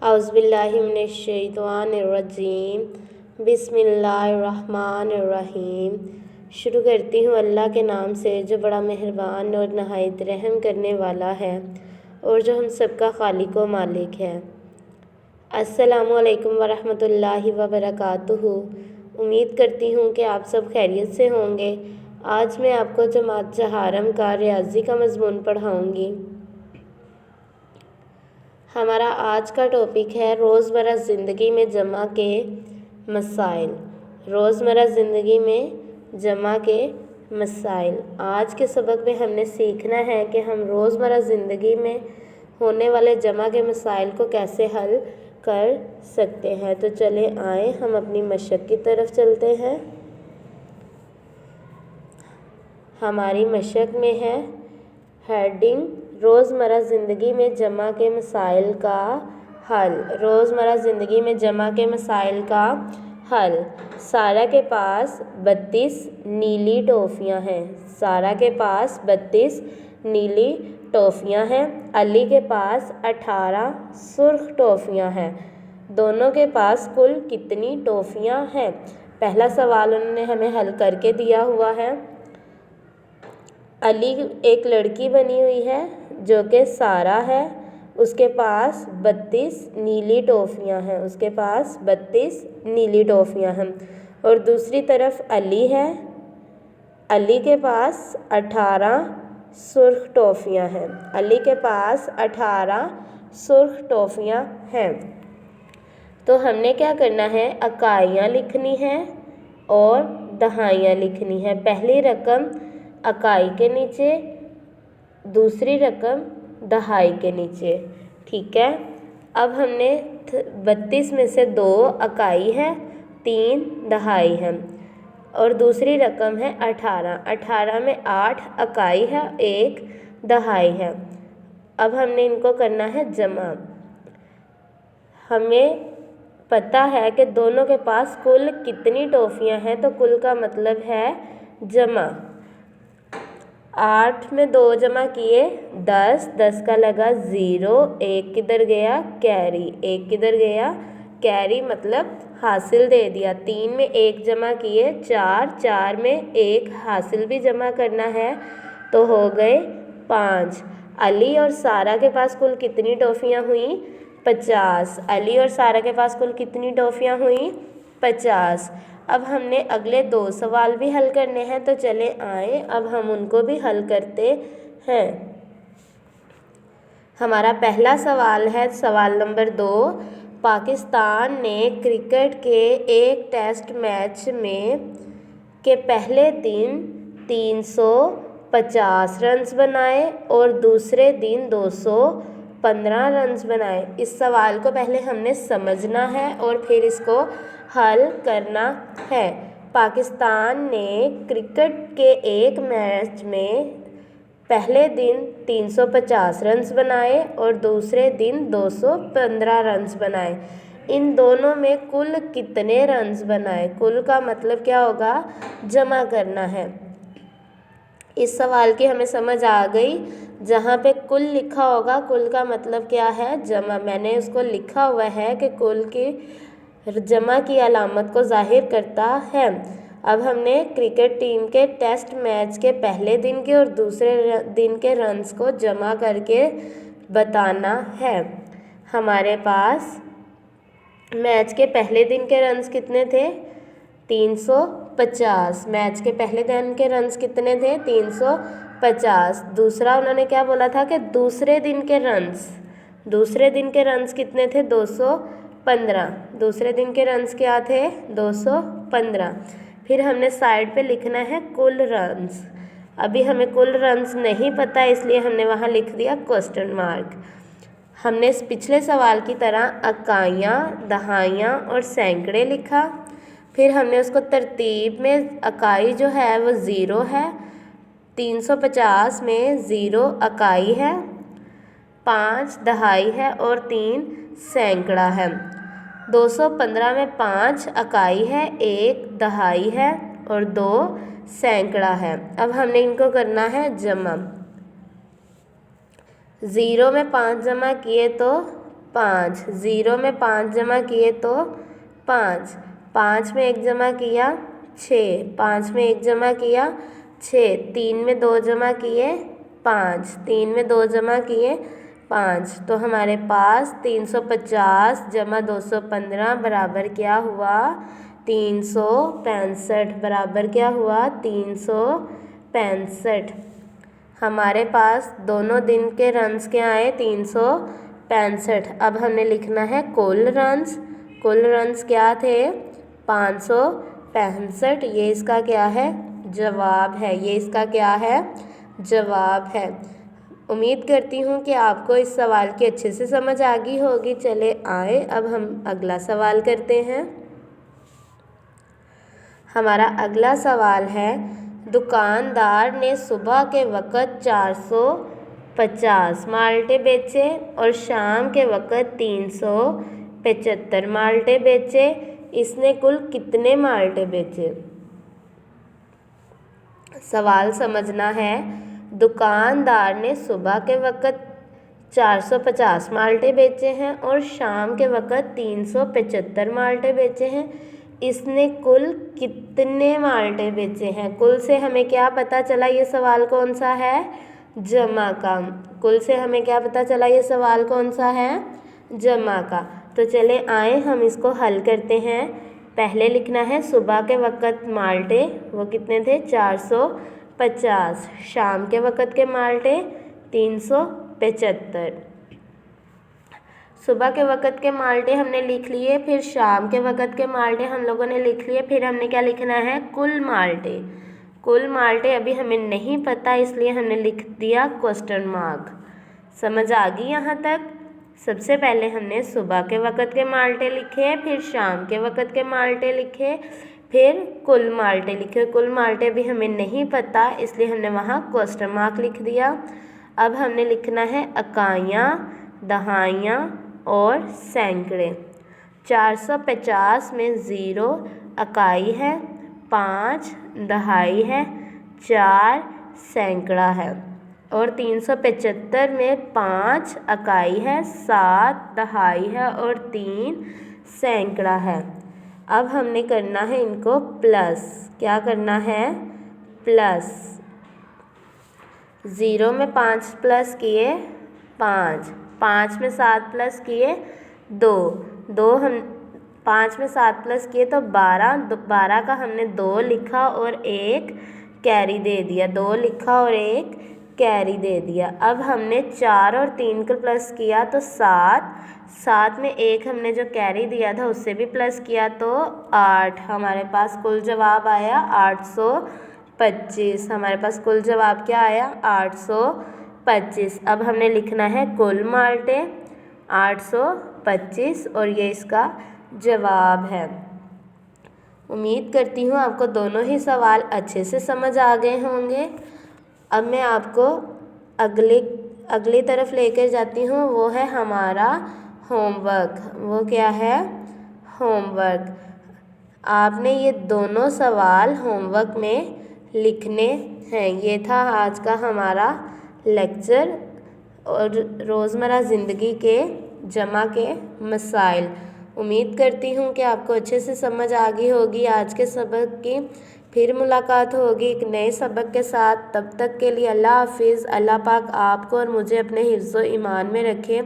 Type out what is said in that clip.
औज़ुबिल्लाहिमिनश्शैतानिर्रजीम बिस्मिल्लाहिर्रहमानिर्रहीम। शुरू करती हूँ अल्लाह के नाम से जो बड़ा मेहरबान और नहायत रहम करने वाला है और जो हम सबका खालिक व मालिक है। अस्सलामु अलैकुम वरहमतुल्लाहि वबरकातुहू। उम्मीद करती हूँ कि आप सब खैरियत से होंगे। आज मैं आपको जमात जहारम का रियाजी का मज़मून पढ़ाऊँगी। हमारा आज का टॉपिक है रोज़मर्रा ज़िंदगी में जमा के मसाइल। रोज़मर्रा ज़िंदगी में जमा के मसाइल। आज के सबक में हमने सीखना है कि हम रोज़मर्रा ज़िंदगी में होने वाले जमा के मसाइल को कैसे हल कर सकते हैं। तो चले आए हम अपनी मशक की तरफ चलते हैं। हमारी मशक में है हेडिंग रोज़मर्रा ज़िंदगी में जमा के मसाइल का हल। रोज़मर्रा ज़िंदगी में जमा के मसाइल का हल। सारा के पास 32 नीली टॉफ़ियाँ हैं। सारा के पास 32 नीली टॉफ़ियाँ हैं। अली के पास 18 सुर्ख टॉफ़ियाँ हैं। दोनों के पास कुल कितनी टॉफ़ियाँ हैं? पहला सवाल उन्होंने हमें हल करके दिया हुआ है। अली एक लड़की बनी हुई है जो कि सारा है, उसके पास 32 नीली टॉफ़ियाँ हैं। उसके पास 32 नीली टॉफ़ियाँ हैं। और दूसरी तरफ अली है, अली के पास 18 सुर्ख टॉफ़ियाँ हैं। अली के पास 18 सुर्ख टॉफ़ियाँ हैं। तो हमने क्या करना है, इकाइयाँ लिखनी है और दहाइयाँ लिखनी है। पहली रकम इकाई के नीचे, दूसरी रकम दहाई के नीचे। ठीक है। अब हमने 32 में से 2 इकाई है, 3 दहाई है और दूसरी रकम है 18। 18 में 8 इकाई है, 1 दहाई है। अब हमने इनको करना है जमा। हमें पता है कि दोनों के पास कुल कितनी टॉफ़ियाँ हैं, तो कुल का मतलब है जमा। 8 में 2 जमा किए 10, 10 का लगा 0, 1 किधर गया कैरी, 1 किधर गया कैरी मतलब हासिल दे दिया। 3 में 1 जमा किए 4, 4 में 1 हासिल भी जमा करना है तो हो गए 5। अली और सारा के पास कुल कितनी टॉफ़ियाँ हुई? 50। अली और सारा के पास कुल कितनी टॉफ़ियाँ हुई? 50। अब हमने अगले 2 सवाल भी हल करने हैं, तो चले आए अब हम उनको भी हल करते हैं। हमारा पहला सवाल है सवाल नंबर 2। पाकिस्तान ने क्रिकेट के एक टेस्ट मैच में के पहले दिन 350 रन्स बनाए और दूसरे दिन 215 रन्स बनाए। इस सवाल को पहले हमने समझना है और फिर इसको हल करना है। पाकिस्तान ने क्रिकेट के एक मैच में पहले दिन 350 रन्स बनाए और दूसरे दिन 215 रन्स बनाए। इन दोनों में कुल कितने रन्स बनाए? कुल का मतलब क्या होगा? जमा करना है। इस सवाल की हमें समझ आ गई। जहाँ पे कुल लिखा होगा, कुल का मतलब क्या है? जमा। मैंने उसको लिखा हुआ है कि कुल की जमा की अलामत को ज़ाहिर करता है। अब हमने क्रिकेट टीम के टेस्ट मैच के पहले दिन के और दूसरे दिन के रन्स को जमा करके बताना है। हमारे पास मैच के पहले दिन के रन्स कितने थे? 350। मैच के पहले दिन के रन्स कितने थे? 350। दूसरा उन्होंने क्या बोला था कि दूसरे दिन के रन्स, दूसरे दिन के रन्स कितने थे? 215। दूसरे दिन के रन्स क्या थे? 215। फिर हमने साइड पे लिखना है कुल रन्स। अभी हमें कुल रन्स नहीं पता, इसलिए हमने वहाँ लिख दिया क्वेश्चन मार्क। हमने इस पिछले सवाल की तरह इकाइयाँ, दहाइयाँ और सैकड़े लिखा। फिर हमने उसको तरतीब में, इकाई जो है वो 0 है, 350 में 0 इकाई है, 5 दहाई है और 3 सैकड़ा है। 215 में 5 इकाई है, 1 दहाई है और 2 सैकड़ा है। अब हमने इनको करना है जमा। 0 में 5 जमा किए तो 5, 0 में 5 जमा किए तो 5, 5 में 1 जमा किया 6, 5 में 1 जमा किया 6, 3 में 2 जमा किए 5, 3 में 2 जमा किए 5। तो हमारे पास 350 जमा 215 बराबर क्या हुआ? 365 बराबर क्या हुआ? 365। हमारे पास दोनों दिन के रन्स क्या आए? 365। अब हमने लिखना है कुल रन्स। कुल रन्स क्या थे? 565। ये इसका क्या है? जवाब है। ये इसका क्या है? जवाब है। उम्मीद करती हूँ कि आपको इस सवाल की अच्छे से समझ आ गई होगी। चले आए अब हम अगला सवाल करते हैं। हमारा अगला सवाल है, दुकानदार ने सुबह के वक़्त 450 माल्टे बेचे और शाम के वक़्त 375 माल्टे बेचे। इसने कुल कितने माल्टे बेचे? सवाल समझना है। दुकानदार ने सुबह के वक़्त 450 माल्टे बेचे हैं और शाम के वक़्त 375 माल्टे बेचे हैं। इसने कुल कितने माल्टे बेचे हैं? कुल से हमें क्या पता चला? ये सवाल कौन सा है? जमा का। कुल से हमें क्या पता चला? ये सवाल कौन सा है? जमा का। तो चले आए हम इसको हल करते हैं। पहले लिखना है सुबह के वक़्त माल्टे वो कितने थे? 450। शाम के वक़्त के माल्टे 375। सुबह के वक़्त के माल्टे हमने लिख लिए, फिर शाम के वक़्त के माल्टे हम लोगों ने लिख लिए, फिर हमने क्या लिखना है? कुल माल्टे। कुल माल्टे अभी हमें नहीं पता, इसलिए हमने लिख दिया क्वेश्चन मार्क। समझ आ गई यहाँ तक? सबसे पहले हमने सुबह के वक़्त के माल्टे लिखे, फिर शाम के वक़्त के माल्टे लिखे, फिर कुल माल्टे लिखे। कुल माल्टे भी हमें नहीं पता, इसलिए हमने वहाँ क्वेश्चन मार्क लिख दिया। अब हमने लिखना है इकाइयाँ, दहाइयाँ और सैकड़े। 450 में 0 इकाई है, 5 दहाई है, 4 सैकड़ा है और 375 में 5 इकाई है, 7 दहाई है और 3 सैकड़ा है। अब हमने करना है इनको प्लस। क्या करना है? प्लस। 0 में 5 प्लस किए 5, 5 में 7 प्लस किए 2 हम 5 में 7 प्लस किए तो 12 का हमने 2 लिखा और 1 कैरी दे दिया। 2 लिखा और 1 कैरी दे दिया। अब हमने 4 और 3 को प्लस किया तो 7 में 1 हमने जो कैरी दिया था उससे भी प्लस किया तो 8। हमारे पास कुल जवाब आया 825। हमारे पास कुल जवाब क्या आया? 825। अब हमने लिखना है कुल माल्टे 825 और ये इसका जवाब है। उम्मीद करती हूँ आपको दोनों ही सवाल अच्छे से समझ आ गए होंगे। अब मैं आपको अगली तरफ लेकर जाती हूँ, वो है हमारा होमवर्क। वो क्या है? होमवर्क। आपने ये दोनों सवाल होमवर्क में लिखने हैं। ये था आज का हमारा लेक्चर और रोज़मर्रा ज़िंदगी के जमा के मसाइल। उम्मीद करती हूँ कि आपको अच्छे से समझ आ गई होगी आज के सबक की। फिर मुलाकात होगी एक नए सबक के साथ। तब तक के लिए अल्लाह हाफिज़। अल्लाह पाक आपको और मुझे अपने हिफ्ज़-ओ-ईमान में रखे।